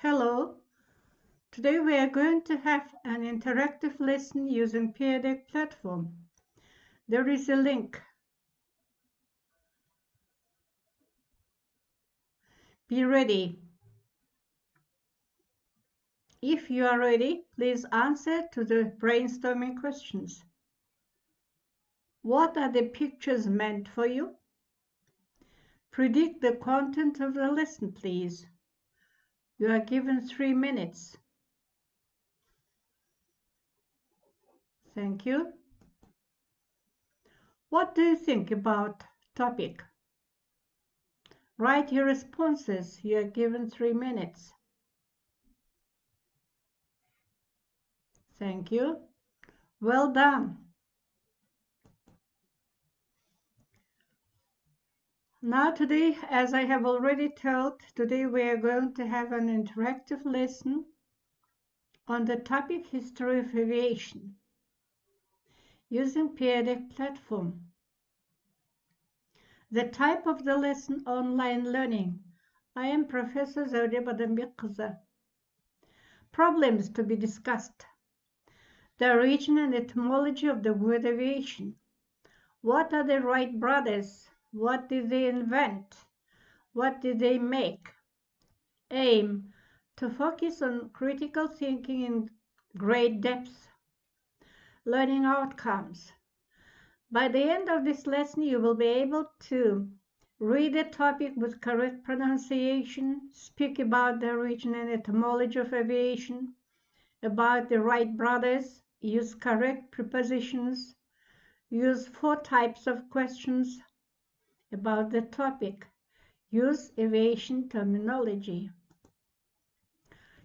Hello, today we are going to have an interactive lesson using Peer platform. There is a link. Be ready. If you are ready, please answer to the brainstorming questions. What are the pictures meant for you? Predict the content of the lesson, please. You are given 3 minutes. Thank you. What do you think about topic? Write your responses. You are given 3 minutes. Thank you. Well done. Now today, as I have already told, today we are going to have an interactive lesson on the topic History of Aviation using Peer platform. The type of the lesson online learning. I am Professor Zaude Badambiqza. Problems to be discussed. The origin and etymology of the word aviation. What are the Wright brothers? What did they invent? What did they make? Aim: to focus on critical thinking in great depth. Learning outcomes. By the end of this lesson, you will be able to read the topic with correct pronunciation, speak about the origin and etymology of aviation, about the Wright brothers, use correct prepositions, use 4 types of questions about the topic, use aviation terminology.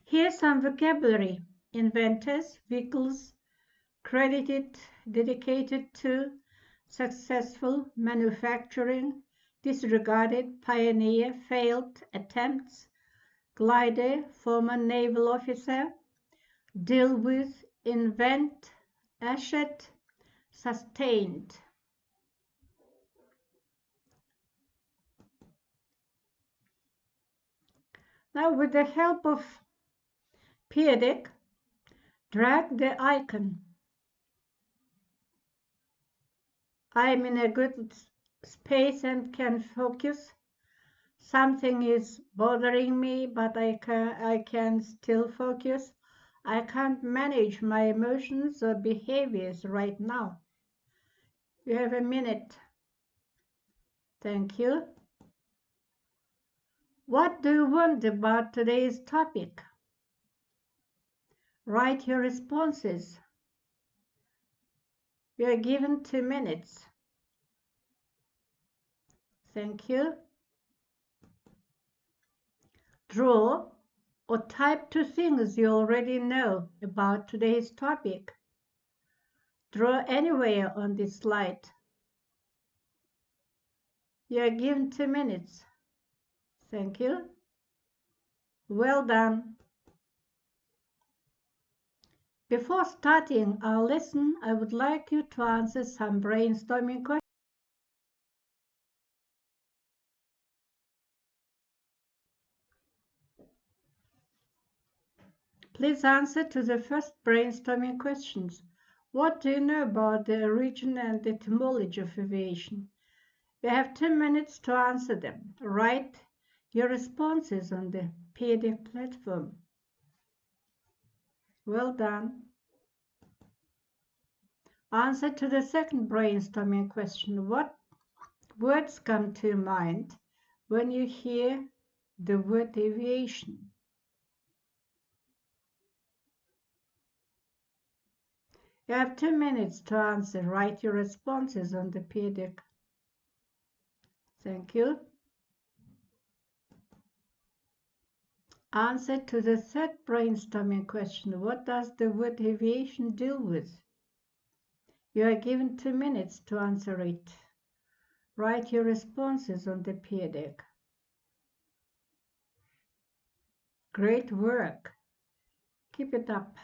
Here's some vocabulary: inventors, vehicles, credited, dedicated to, successful, manufacturing, disregarded, pioneer, failed, attempts, glider, former naval officer, deal with, invent, asset, sustained. Now, with the help of Peer, drag the icon. I'm in a good space and can focus. Something is bothering me, but I can still focus. I can't manage my emotions or behaviors right now. You have a minute. Thank you. What do you want about today's topic? Write your responses. You are given 2 minutes. Thank you. Draw or type 2 things you already know about today's topic. Draw anywhere on this slide. You are given 2 minutes. Thank you. Well done. Before starting our lesson, I would like you to answer some brainstorming questions. Please answer to the first brainstorming questions. What do you know about the origin and etymology of aviation? You have 2 minutes to answer them. Write your responses on the Peer platform. Well done. Answer to the second brainstorming question. What words come to mind when you hear the word aviation? You have 2 minutes to answer. Write your responses on the Peer. Thank you. Answer to the third brainstorming question. What does the word aviation deal with? You are given 2 minutes to answer it. Write your responses on the Peer. Great work. Keep it up.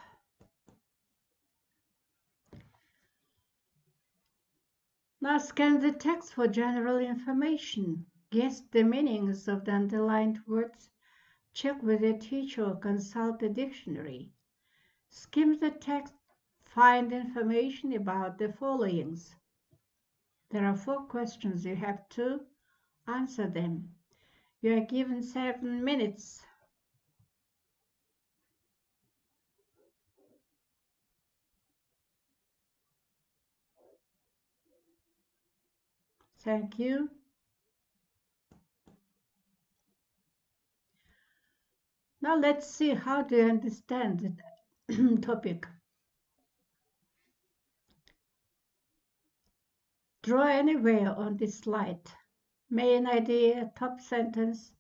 Now scan the text for general information. Guess the meanings of the underlined words. Check with a teacher or consult a dictionary. Skim the text, find information about the followings. There are 4 questions. You have to answer them. You are given 7 minutes. Thank you. Now let's see how do you understand the topic. Draw anywhere on this slide. Main idea, top sentence,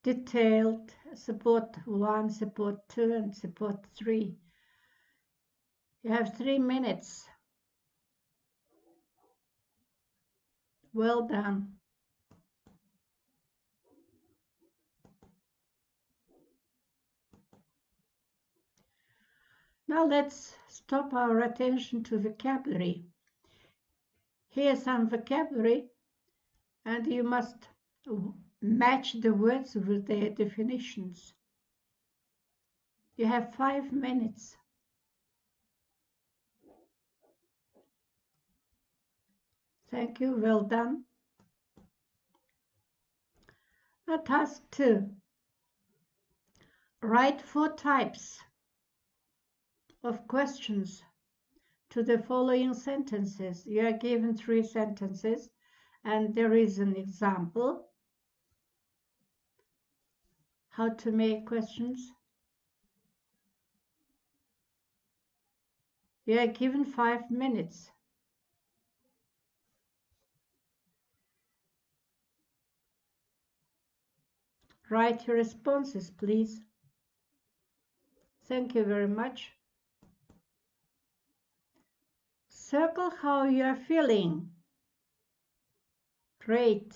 detailed, support 1, support 2, and support 3. You have 3 minutes. Well done. Now let's stop our attention to vocabulary. Here's some vocabulary, and you must match the words with their definitions. You have 5 minutes. Thank you, well done. Now task 2. Write 4 types of questions to the following sentences. You are given 3 sentences, and there is an example how to make questions. You are given 5 minutes. Write your responses, please. Thank you very much. Circle how you are feeling. Great.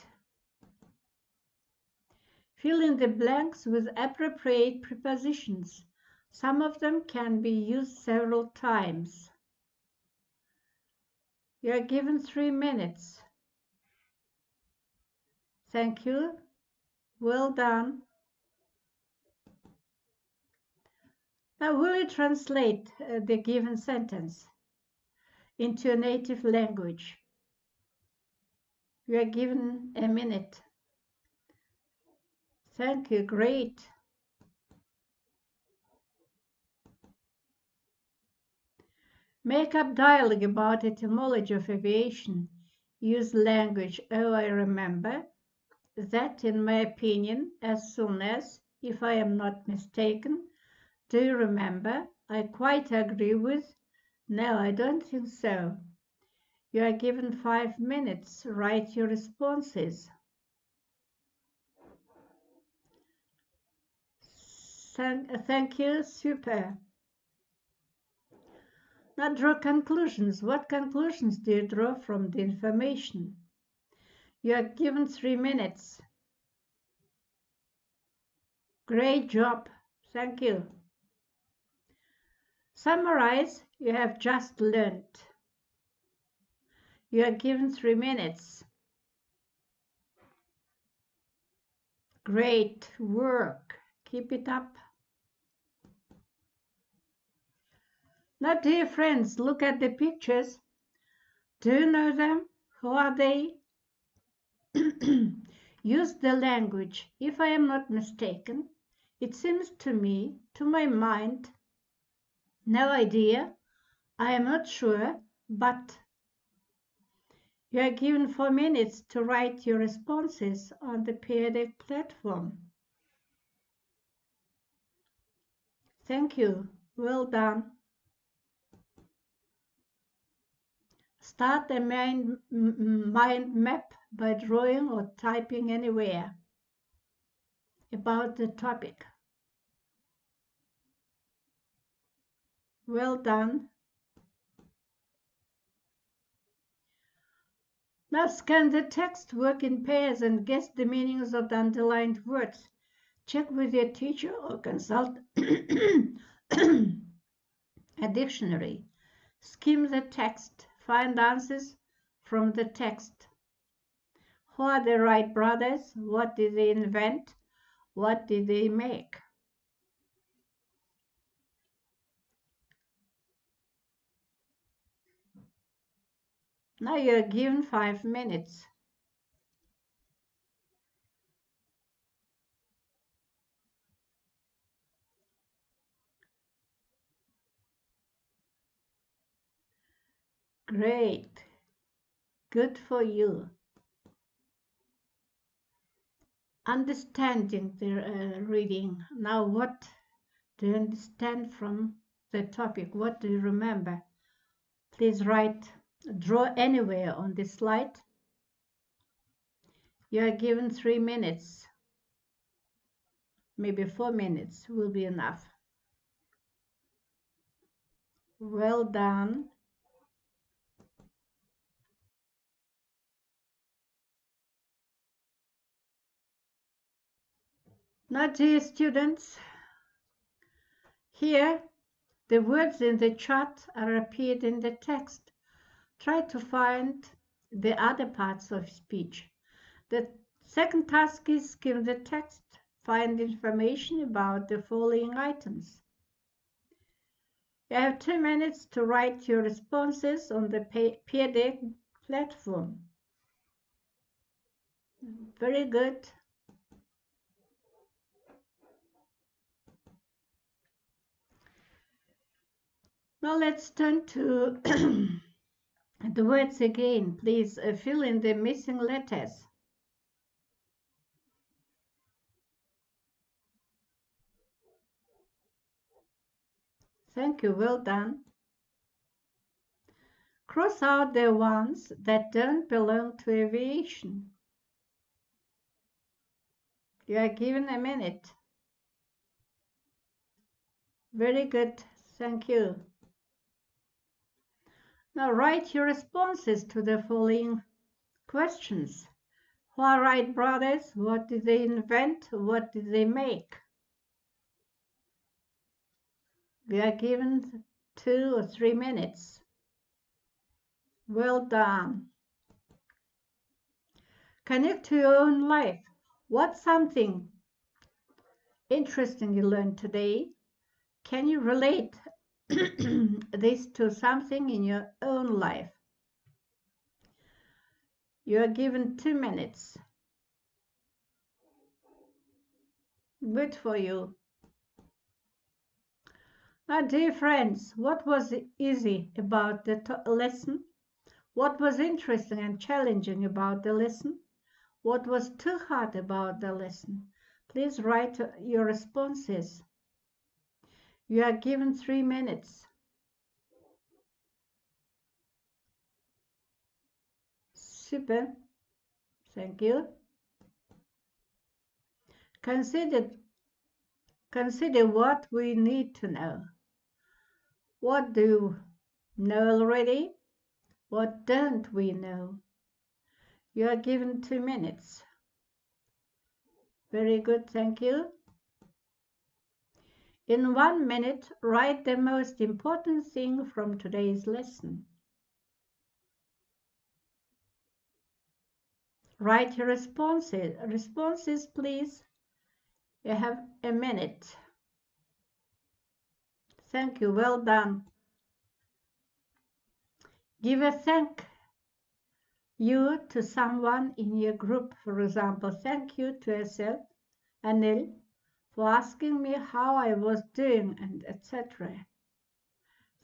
Fill in the blanks with appropriate prepositions. Some of them can be used several times. You are given 3 minutes. Thank you. Well done. Now, will you translate the given sentence into a native language? You are given a minute. Thank you. Great. Make up dialogue about etymology of aviation. Use language. Oh, I remember. That, in my opinion, as soon as, if I am not mistaken. Do you remember? I quite agree with. No, I don't think so. You are given 5 minutes. Write your responses. Thank you. Super. Now draw conclusions. What conclusions do you draw from the information? You are given 3 minutes. Great job. Thank you. Summarize. You have just learned. You are given 3 minutes. Great work. Keep it up. Now, dear friends, look at the pictures. Do you know them? Who are they? Use the language. If I am not mistaken, it seems to me, to my mind, no idea, I am not sure, but you are given 4 minutes to write your responses on the periodic platform. Thank you. Well done. Start a mind map by drawing or typing anywhere about the topic. Well done. Now scan the text, work in pairs, and guess the meanings of the underlined words. Check with your teacher or consult a dictionary. Skim the text. Find answers from the text. Who are the Wright brothers? What did they invent? What did they make? Now you're given 5 minutes. Great. Good for you. Understanding the reading. Now what do you understand from the topic? What do you remember? Please draw anywhere on this slide. You are given 3 minutes. Maybe 4 minutes will be enough. Well done. Now, dear students, here the words in the chart are appeared in the text. Try to find the other parts of speech. The second task is skim the text. Find information about the following items. You have 2 minutes to write your responses on the peer deck platform. Very good. Now let's turn to the words again. Please fill in the missing letters. Thank you, well done. Cross out the ones that don't belong to aviation. You are given a minute. Very good, thank you. Now write your responses to the following questions. Who are Wright brothers? What did they invent? What did they make? We are given 2 or 3 minutes. Well done. Connect to your own life. What's something interesting you learned today? Can you relate this to something in your own life? You are given 2 minutes. Good for you. Now, dear friends, what was easy about the lesson? What was interesting and challenging about the lesson? What was too hard about the lesson? Please write your responses. You are given 3 minutes. Super. Thank you. Consider what we need to know. What do you know already? What don't we know? You are given 2 minutes. Very good, thank you. In 1 minute, write the most important thing from today's lesson. Write your responses, please. You have a minute. Thank you, well done. Give a thank you to someone in your group. For example, thank you to yourself, Anil, for asking me how I was doing, and etc.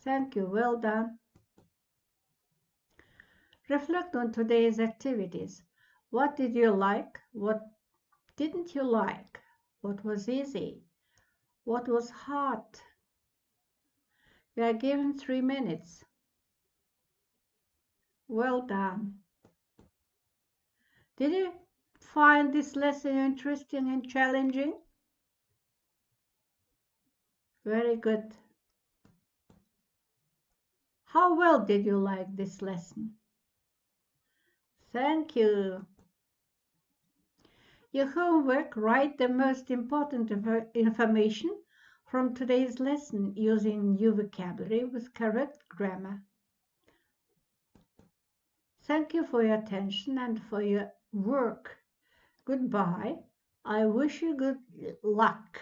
Thank you, well done. Reflect on today's activities. What did you like? What didn't you like? What was easy? What was hard? You are given 3 minutes. Well done. Did you find this lesson interesting and challenging? Very good. How well did you like this lesson? Thank you. Your homework, write the most important information from today's lesson using new vocabulary with correct grammar. Thank you for your attention and for your work. Goodbye. I wish you good luck.